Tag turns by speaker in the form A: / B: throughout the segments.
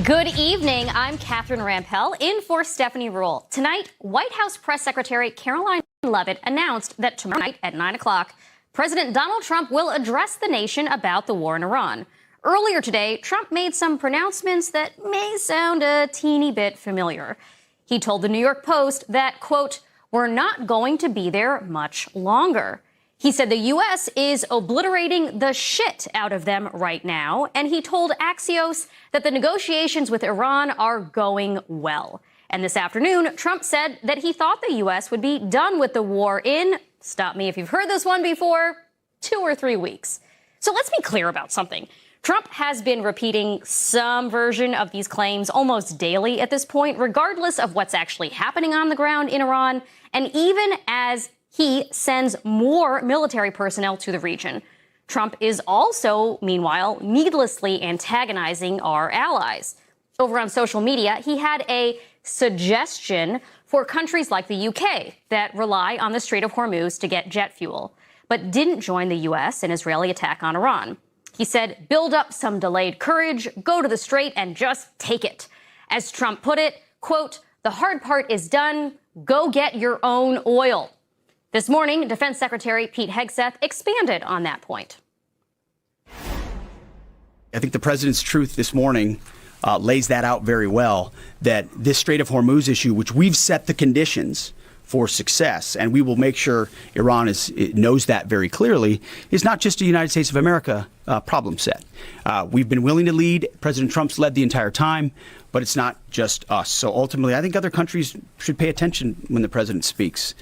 A: Good evening. I'm Catherine Rampell in for Stephanie Ruhle. Tonight, White House Press Secretary Caroline Leavitt announced that tomorrow night at 9 o'clock, President Donald Trump will address the nation about the war in Iran. Earlier today, Trump made some pronouncements that may sound a teeny bit familiar. He told the New York Post that, quote, "We're not going to be there much longer." He said the U.S. is obliterating the shit out of them right now, and he told Axios that the negotiations with Iran are going well. And this afternoon, Trump said that he thought the U.S. would be done with the war in, stop me if you've heard this one before, 2 or 3 weeks. So let's be clear about something. Trump has been repeating some version of these claims almost daily at this point, regardless of what's actually happening on the ground in Iran, and even as he sends more military personnel to the region. Trump is also, meanwhile, needlessly antagonizing our allies. Over on social media, he had a suggestion for countries like the UK that rely on the Strait of Hormuz to get jet fuel, but didn't join the U.S. in Israeli attack on Iran. He said, build up some delayed courage, go to the Strait and just take it. As Trump put it, quote, "The hard part is done. Go get your own oil." This morning, Defense Secretary Pete Hegseth expanded on that point.
B: I think the president's truth this morning lays that out very well, that this Strait of Hormuz issue, which we've set the conditions for success, and we will make sure Iran knows that very clearly, is not just a United States of America problem set. We've been willing to lead. President Trump's led the entire time, but it's not just us. So ultimately, I think other countries should pay attention when the president speaks.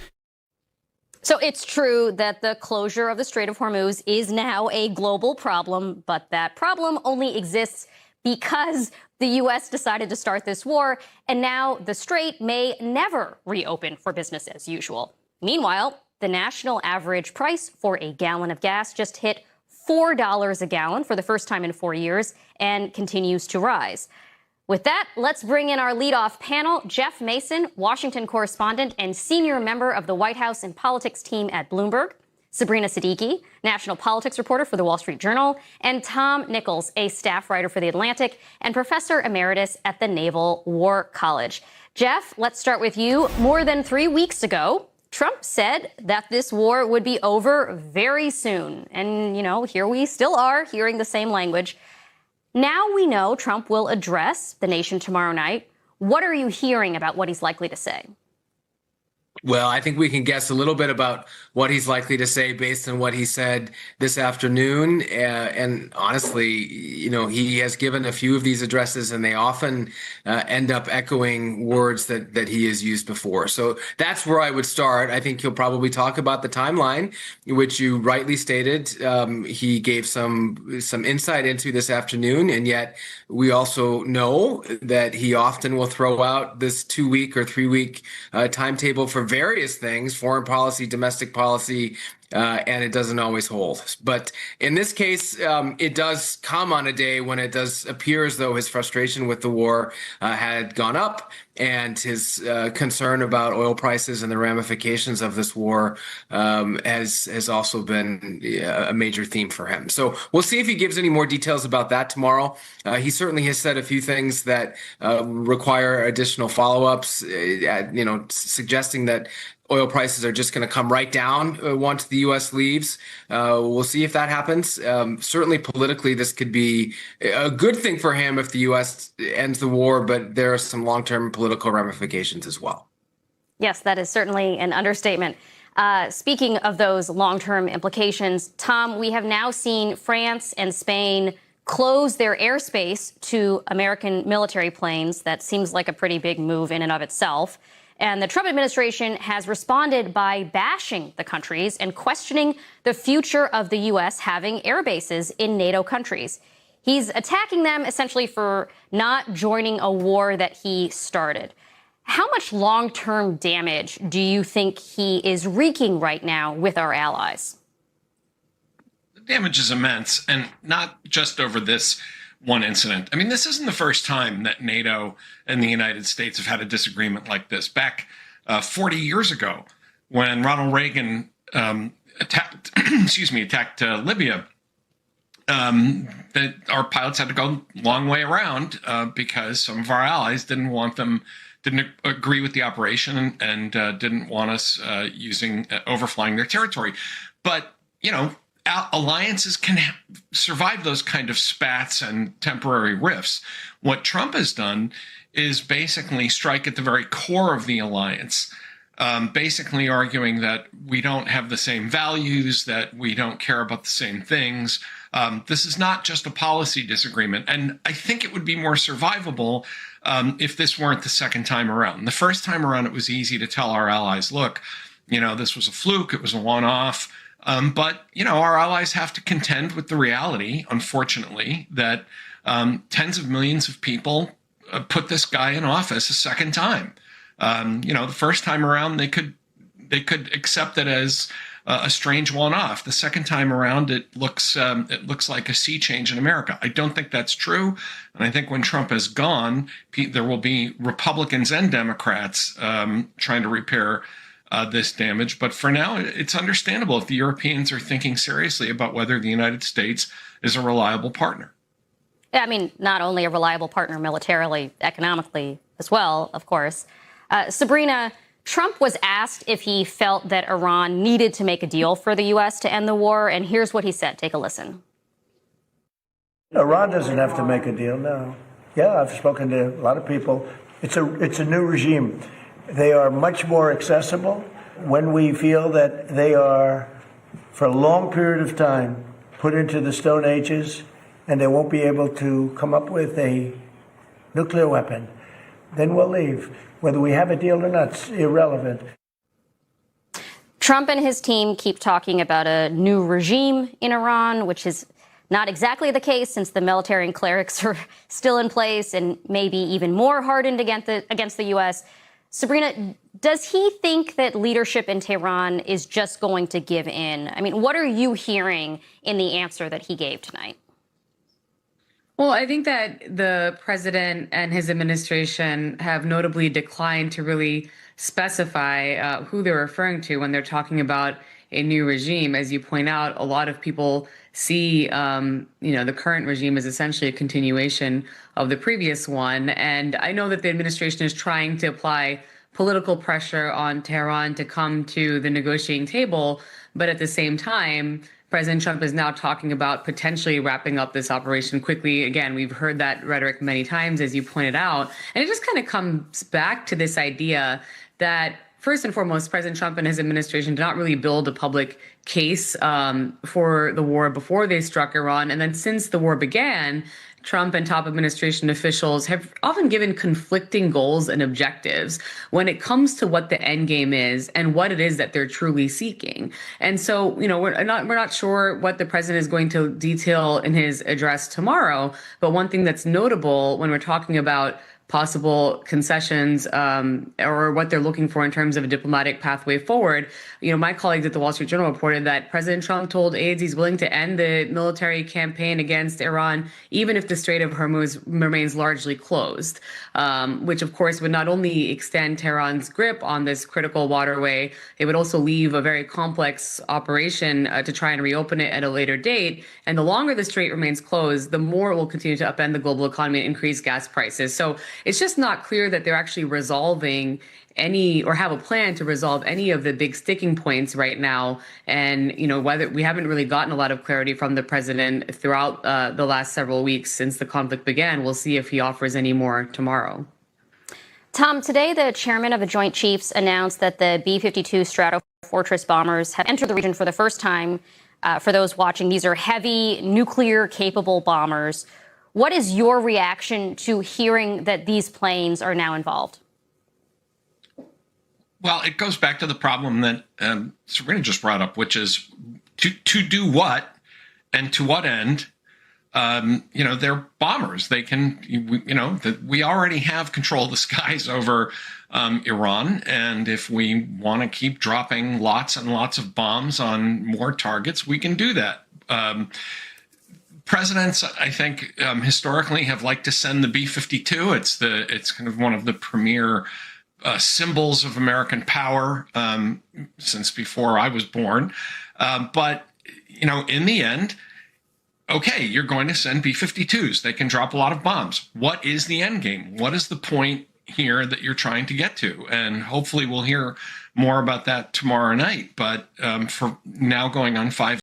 A: So it's true that the closure of the Strait of Hormuz is now a global problem, but that problem only exists because the U.S. decided to start this war, and now the Strait may never reopen for business as usual. Meanwhile, the national average price for a gallon of gas just hit $4 a gallon for the first time in 4 years and continues to rise. With that, let's bring in our leadoff panel, Jeff Mason, Washington correspondent and senior member of the White House and politics team at Bloomberg, Sabrina Siddiqui, national politics reporter for the Wall Street Journal, and Tom Nichols, a staff writer for The Atlantic and professor emeritus at the Naval War College. Jeff, let's start with you. More than 3 weeks ago, Trump said that this war would be over very soon. And, here we still are hearing the same language. Now we know Trump will address the nation tomorrow night. What are you hearing about what he's likely to say?
C: Well, I think we can guess a little bit about what he's likely to say based on what he said this afternoon. And honestly, he has given a few of these addresses and they often end up echoing words that he has used before. So that's where I would start. I think he'll probably talk about the timeline, which you rightly stated. He gave some insight into this afternoon. And yet we also know that he often will throw out this 2-week or 3-week timetable for various things, foreign policy, domestic policy, and it doesn't always hold. But in this case, it does come on a day when it does appear as though his frustration with the war had gone up, and his concern about oil prices and the ramifications of this war has also been a major theme for him. So we'll see if he gives any more details about that tomorrow. He certainly has said a few things that require additional follow-ups, suggesting that oil prices are just going to come right down once the U.S. leaves. We'll see if that happens. Certainly politically, this could be a good thing for him if the U.S. ends the war, but there are some long-term political ramifications as well.
A: Yes, that is certainly an understatement. Speaking of those long-term implications, Tom, we have now seen France and Spain close their airspace to American military planes. That seems like a pretty big move in and of itself. And the Trump administration has responded by bashing the countries and questioning the future of the U.S. having air bases in NATO countries. He's attacking them essentially for not joining a war that he started. How much long-term damage do you think he is wreaking right now with our allies?
D: The damage is immense, and not just over this one incident. I mean, this isn't the first time that NATO and the United States have had a disagreement like this. Back 40 years ago, when Ronald Reagan attacked Libya, that our pilots had to go a long way around because some of our allies didn't agree with the operation and didn't want us overflying their territory. But, alliances can survive those kind of spats and temporary rifts. What Trump has done is basically strike at the very core of the alliance, basically arguing that we don't have the same values, that we don't care about the same things. This is not just a policy disagreement. And I think it would be more survivable if this weren't the second time around. The first time around, it was easy to tell our allies, look, this was a fluke, it was a one-off. But, our allies have to contend with the reality, unfortunately, that tens of millions of people put this guy in office a second time. The first time around, they could accept it as a strange one-off. The second time around, it looks like a sea change in America. I don't think that's true, and I think when Trump is gone, there will be Republicans and Democrats trying to repair this damage. But for now, it's understandable if the Europeans are thinking seriously about whether the United States is a reliable partner.
A: I mean, not only a reliable partner militarily, economically as well, of course. Sabrina, Trump was asked if he felt that Iran needed to make a deal for the U.S. to end the war, and here's what he said. Take a listen.
E: Iran doesn't have to make a deal, no. Yeah, I've spoken to a lot of people. It's a new regime. They are much more accessible when we feel that they are, for a long period of time, put into the Stone Ages and they won't be able to come up with a nuclear weapon. Then we'll leave. Whether we have a deal or not, it's irrelevant.
A: Trump and his team keep talking about a new regime in Iran, which is not exactly the case since the military and clerics are still in place and maybe even more hardened against the U.S. Sabrina, does he think that leadership in Tehran is just going to give in? I mean, what are you hearing in the answer that he gave tonight?
F: Well, I think that the president and his administration have notably declined to really specify who they're referring to when they're talking about a new regime. As you point out, a lot of people see, the current regime as essentially a continuation of the previous one. And I know that the administration is trying to apply political pressure on Tehran to come to the negotiating table. But at the same time, President Trump is now talking about potentially wrapping up this operation quickly. Again, we've heard that rhetoric many times, as you pointed out. And it just kind of comes back to this idea that, first and foremost, President Trump and his administration did not really build a public case for the war before they struck Iran. And then since the war began, Trump and top administration officials have often given conflicting goals and objectives when it comes to what the end game is and what it is that they're truly seeking. And so, we're not sure what the president is going to detail in his address tomorrow. But one thing that's notable when we're talking about possible concessions or what they're looking for in terms of a diplomatic pathway forward. My colleagues at the Wall Street Journal reported that President Trump told aides he's willing to end the military campaign against Iran, even if the Strait of Hormuz remains largely closed, which, of course, would not only extend Tehran's grip on this critical waterway, it would also leave a very complex operation to try and reopen it at a later date. And the longer the strait remains closed, the more it will continue to upend the global economy and increase gas prices. So it's just not clear that they're actually resolving any or have a plan to resolve any of the big sticking points right now. And, whether we haven't really gotten a lot of clarity from the president throughout the last several weeks since the conflict began. We'll see if he offers any more tomorrow.
A: Tom, today the chairman of the Joint Chiefs announced that the B-52 Stratofortress bombers have entered the region for the first time. For those watching, these are heavy nuclear-capable bombers. What is your reaction to hearing that these planes are now involved?
D: Well, it goes back to the problem that Sabrina just brought up, which is to do what and to what end. They're bombers. They can, we already have control of the skies over Iran. And if we want to keep dropping lots and lots of bombs on more targets, we can do that. Presidents, I think, historically have liked to send the B-52. It's kind of one of the premier symbols of American power since before I was born. But in the end, okay, you're going to send B-52s. They can drop a lot of bombs. What is the end game? What is the point here that you're trying to get to? And hopefully we'll hear more about that tomorrow night. But for now, going on 5